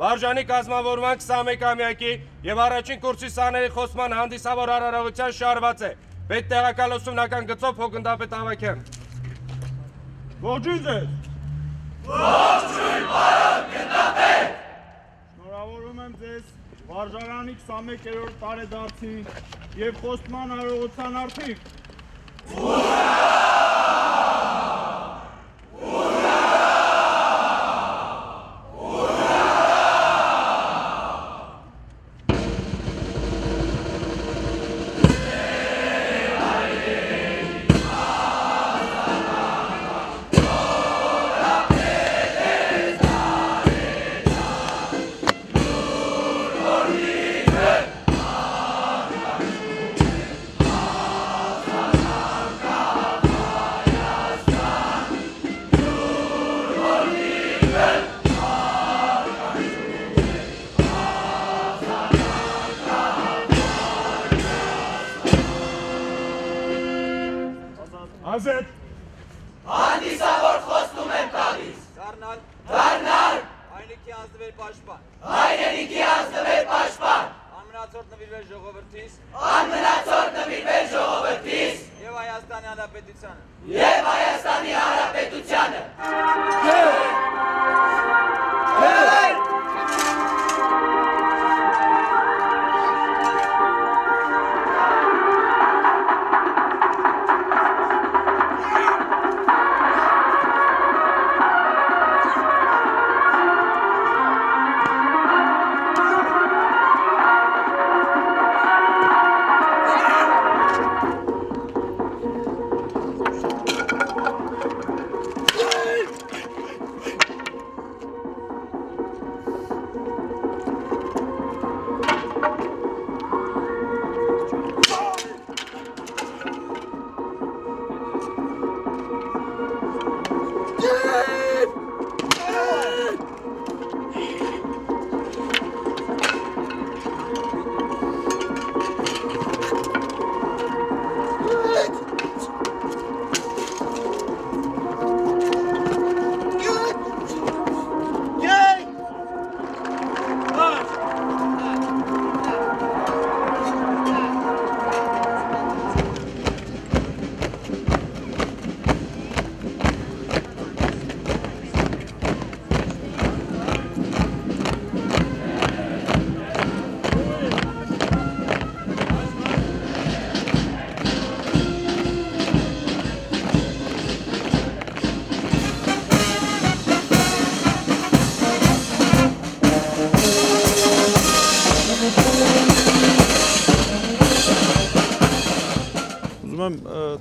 Վարժանի կազմավորման 21-ամյակի և առաջին կուրսի սաների խոսման հանդիսավոր արարողության շարված է։ Պետտեղակալ ուսումնական գծով Հոգնդապետ Ավագյան։ Ողջույն ձեզ։ Ողջույն պարոն գնդապետ։ Շնորհավորում եմ ձեզ վարժարանի 21-րդ տարեդարձի և խոստման արարողության արդիվ։ Ազետ։ Հանդիսավոր խոստում եմ տալիս։ Դառնալ հայրենիքի ազնվել պաշտպան։ Հայրենիքի ազնվել պաշտպան։ Անմնացորդ նվիրվել ժողովրդիս։ Անմնացորդ նվիրվել ժողովրդիս։ Եվ Հայաստանի Հանրապետությանը։ Եվ Հայաստանի Հանրապետությանը։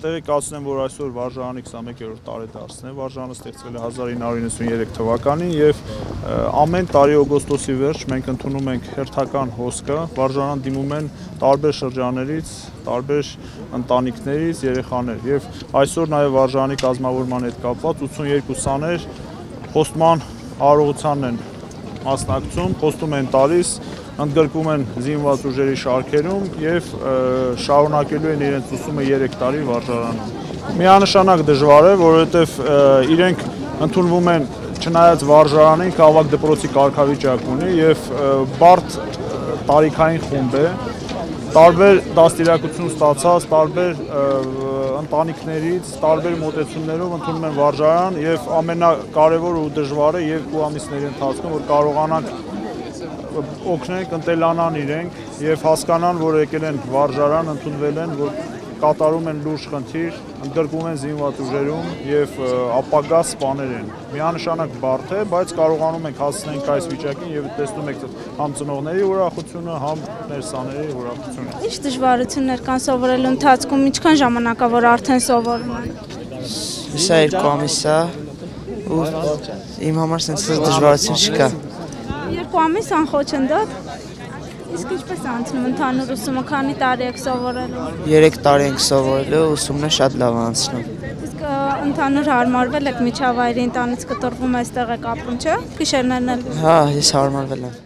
Տեղեկացնեմ, որ այսօր վարժարանի 21-րդ տարեդարձն է։ Վարժարանը ստեղծվել է 1993 թվականին եւ ամեն տարի օգոստոսի վերջ մենք ընդունում ենք հերթական հոսքը։ Վարժարան դիմում են տարբեր շրջաններից, տարբեր ընտանիքներից երեխաներ եւ այսօր նաեւ վարժարանի կազմավորման հետ կապված 82 սաներ խոստման արարողությանն են մասնակցում, խոստում են տալիս, ընդգրկում են զինված ուժերի շարքերում եւ շարունակելու են իրենց ուսումը 3 տարի վարժարանում։ Միանշանակ դժվար է, որովհետեւ իրենք ընդունվում են չնայած վարժարանին քաղաք դպրոցի կարգավիճակ ունի եւ բարդ տարիքային խումբ է, տարբեր դաստիարակություն ստացած, տարբեր ընտանիքներից, տարբեր մոտեցումներով ընդունում են վարժարան եւ ամենակարևորը ու դժվարը 2 ամիսների ընթացքում որ կարողանանք օգնենք, ընտելանան իրենք եւ հասկանան, որ եկել են վարժարան, ընդունվել են, որ կատարում են լուրջ խնդիր, ընդգրկում են զինված ուժերում եւ ապագա սպաներ են։ Միանշանակ բարդ է, բայց կարողանում ենք հասնենք այս վիճակին եւ տեսնում եք համ ծնողների ուրախությունը, համ ներսաների ուրախությունը։ Ինչ դժվարություններ կան սովորելու ընթացքում, ինչքան ժամանակավոր արդեն սովորում են։ Սա 2 ամիս է ու իմ համար sense դժվարություն չկա։ 2 ամիս անխոչնդոտ։ Իսկ ինչպես անցնում ընդհանուր ուսումը, քանի տարի եք սովորելու։ 3 տարի ենք սովորելու, ուսումն շատ լավ անցնում։ Իսկ ընդհանուր հարմարվել եք միջավայրի, ընտանից կտրվում այստեղ եք ապրում, չէ՞։ Գիշերներն էլ։ Հա, ես հարմարվել եմ։